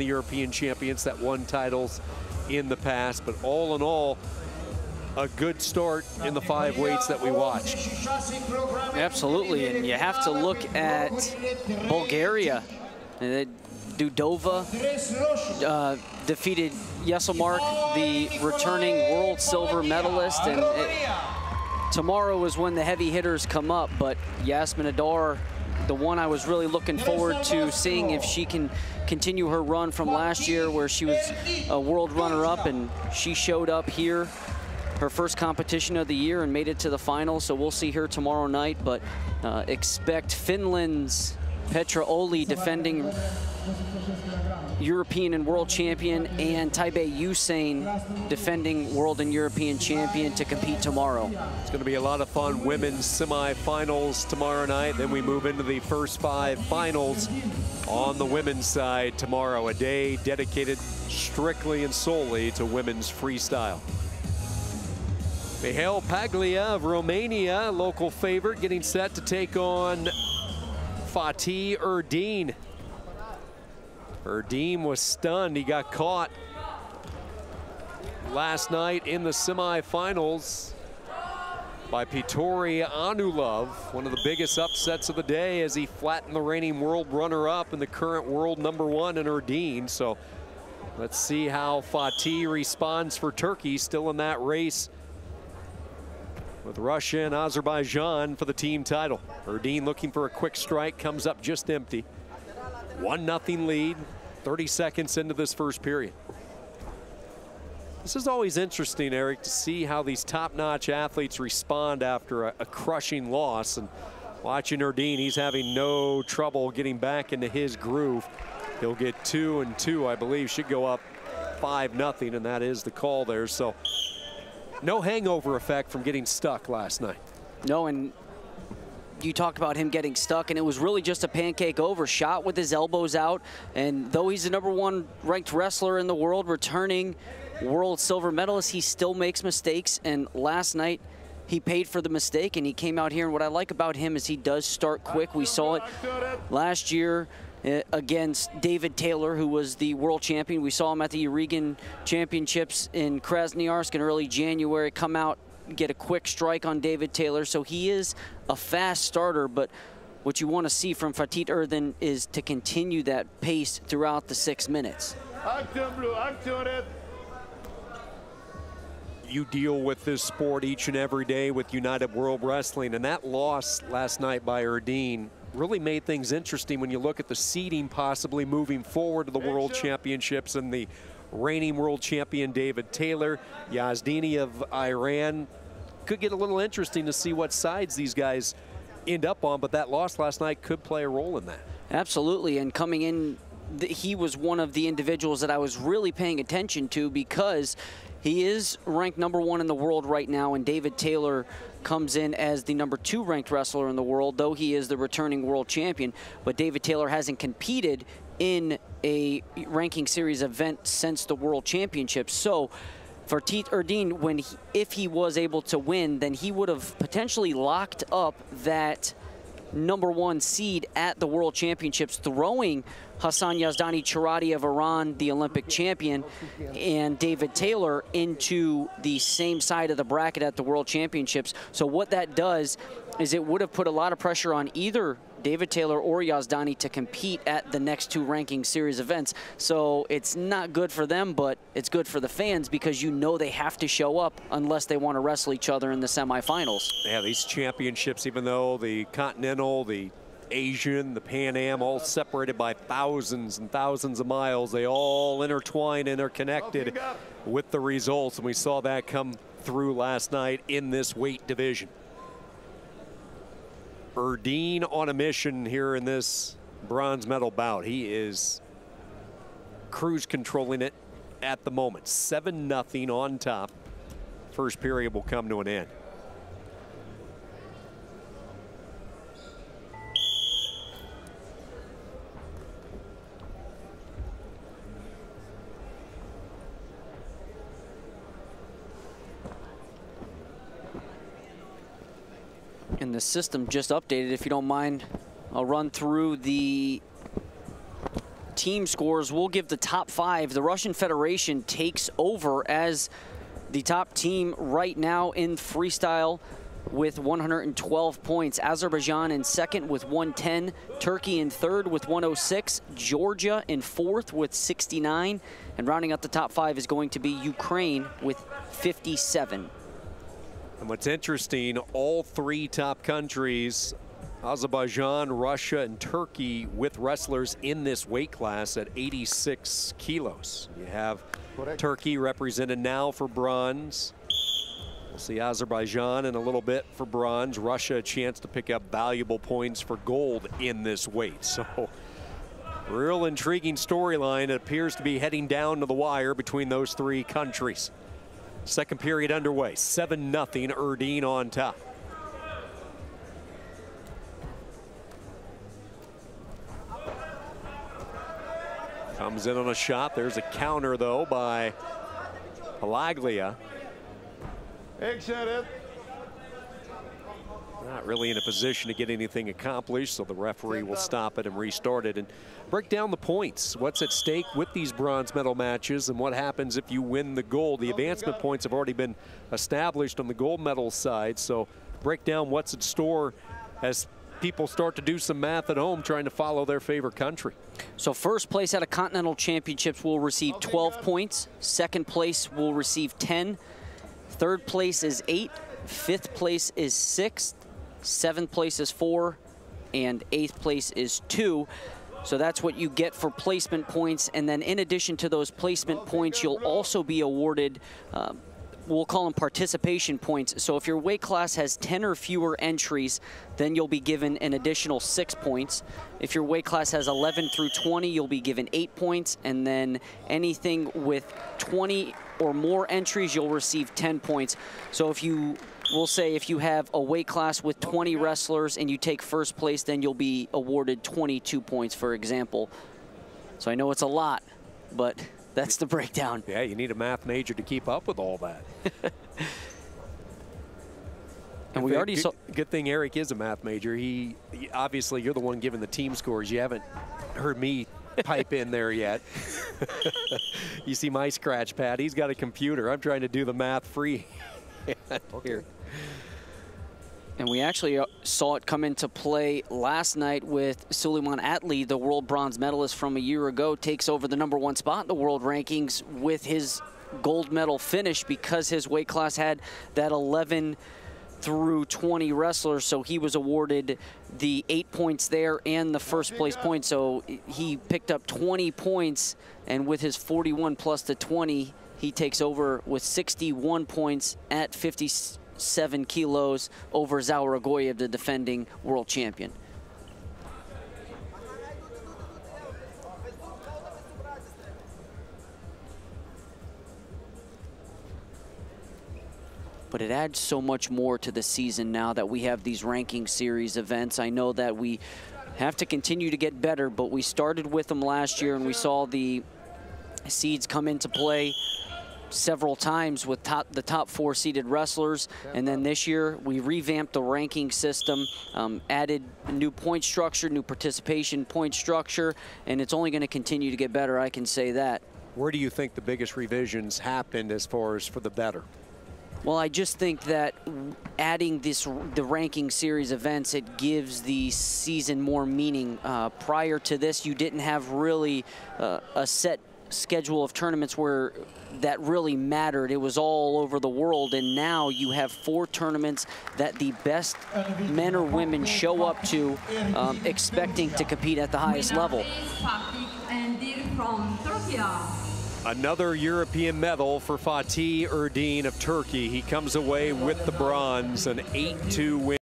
the European champions that won titles in the past. But all in all, a good start in the 5 weights that we watched. Absolutely, and you have to look at Bulgaria. Dudova defeated Yeselmark, the returning world silver medalist, and tomorrow is when the heavy hitters come up. But Yasmin Adar, the one I was really looking forward to seeing if she can continue her run from last year where she was a world runner-up, and she showed up here, her first competition of the year, and made it to the final. So we'll see her tomorrow night, but expect Finland's Petra Oli, defending European and world champion, and Taibei Usain, defending world and European champion, to compete tomorrow. It's going to be a lot of fun. Women's semifinals tomorrow night. Then we move into the first 5 finals on the women's side tomorrow. A day dedicated strictly and solely to women's freestyle. Mihail Paglia of Romania, local favorite, getting set to take on Fatih Erdeen. Erdeen was stunned. He got caught last night in the semifinals by Piotr Anulov, one of the biggest upsets of the day, as he flattened the reigning world runner-up and the current world #1 in Erdeen. So let's see how Fatih responds for Turkey, still in that race with Russia and Azerbaijan for the team title. Erdeen looking for a quick strike, comes up just empty. 1-0 lead, 30 seconds into this first period. This is always interesting, Eric, to see how these top-notch athletes respond after a crushing loss. And watching Erdeen, he's having no trouble getting back into his groove. He'll get 2 and 2, I believe, should go up 5-0, and that is the call there. So no hangover effect from getting stuck last night. No, and you talked about him getting stuck, and it was really just a pancake over, shot with his elbows out. And though he's the #1 ranked wrestler in the world, returning world silver medalist, he still makes mistakes. And last night he paid for the mistake, and he came out here, and what I like about him is he does start quick. We saw it last year against David Taylor, who was the world champion. We saw him at the Erdeen Championships in Krasnoyarsk in early January, come out, get a quick strike on David Taylor. So he is a fast starter, but what you want to see from Fatih Erdeen is to continue that pace throughout the 6 minutes. You deal with this sport each and every day with United World Wrestling, and that loss last night by Erdeen really made things interesting when you look at the seeding possibly moving forward to the World Championships, and the reigning world champion David Taylor, Yazdini of Iran. Could get a little interesting to see what sides these guys end up on, but that loss last night could play a role in that. Absolutely, and coming in, he was one of the individuals that I was really paying attention to, because he is ranked #1 in the world right now, and David Taylor comes in as the #2 ranked wrestler in the world, though he is the returning world champion. But David Taylor hasn't competed in a ranking series event since the World Championships. So for Fatih Erdeen, if he was able to win, then he would have potentially locked up that #1 seed at the World Championships, throwing Hassan Yazdani Charati of Iran, the Olympic champion, and David Taylor into the same side of the bracket at the World Championships. So what that does is it would have put a lot of pressure on either David Taylor or Yazdani to compete at the next 2 ranking series events. So it's not good for them, but it's good for the fans, because you know they have to show up unless they want to wrestle each other in the semifinals. Yeah, these championships, even though the Continental, the Asian, the Pan Am, all separated by thousands and thousands of miles, they all intertwine and are connected with the results, and we saw that come through last night in this weight division. Erdeen on a mission here in this bronze medal bout. He is cruise controlling it at the moment. 7-0 on top. First period will come to an end. And the system just updated. If you don't mind, I'll run through the team scores. We'll give the top 5. The Russian Federation takes over as the top team right now in freestyle with 112 points. Azerbaijan in second with 110. Turkey in third with 106. Georgia in fourth with 69. And rounding out the top 5 is going to be Ukraine with 57. And what's interesting, all 3 top countries, Azerbaijan, Russia, and Turkey, with wrestlers in this weight class at 86 kilos. You have Turkey represented now for bronze. We'll see Azerbaijan in a little bit for bronze. Russia a chance to pick up valuable points for gold in this weight. So real intriguing storyline. It appears to be heading down to the wire between those 3 countries. Second period underway, 7-0 Erdeen on top. Comes in on a shot. There's a counter, though, by PALAGHIA. Not really in a position to get anything accomplished, so the referee will stop it and restart it and break down the points. What's at stake with these bronze medal matches and what happens if you win the gold. The advancement points have already been established on the gold medal side, so break down what's in store as people start to do some math at home trying to follow their favorite country. So first place at a Continental Championships will receive 12 points. Second place will receive 10. Third place is 8. Fifth place is 6. Seventh place is 4. And 8th place is 2. So that's what you get for placement points. And then in addition to those placement points, you'll also be awarded we'll call them participation points. So if your weight class has 10 or fewer entries, then you'll be given an additional 6 points. If your weight class has 11 through 20, you'll be given 8 points. And then anything with 20 or more entries, you'll receive 10 points. So if you, we'll say if you have a weight class with 20 wrestlers and you take first place, then you'll be awarded 22 points, for example. So I know it's a lot, but that's the breakdown. Yeah, you need a math major to keep up with all that. And we already saw. Good thing Eric is a math major. He obviously, you're the one giving the team scores. You haven't heard me pipe in there yet. You see my scratch pad. He's got a computer. I'm trying to do the math free here. And we actually saw it come into play last night with Suleiman Atli, the world bronze medalist from a year ago, takes over the #1 spot in the world rankings with his gold medal finish because his weight class had that 11 through 20 wrestlers. So he was awarded the 8 points there and the first place point. So he picked up 20 points, and with his 41 plus the 20, he takes over with 61 points at 57 kilos over Zauragoyev, the defending world champion. But it adds so much more to the season now that we have these ranking series events. I know that we have to continue to get better, but we started with them last year and we saw the seeds come into play several times with the top 4 seeded wrestlers. And then this year we revamped the ranking system, added a new point structure, new participation point structure, and it's only going to continue to get better, I can say that. Where do you think the biggest revisions happened as far as for the better? Well, I just think that adding the ranking series events, it gives the season more meaning. Prior to this, you didn't have really a set schedule of tournaments where that really mattered. It was all over the world, and now you have 4 tournaments that the best men or women show up to, expecting to compete at the highest level. Another European medal for Fatih Erdeen of Turkey. He comes away with the bronze, an 8-2 win.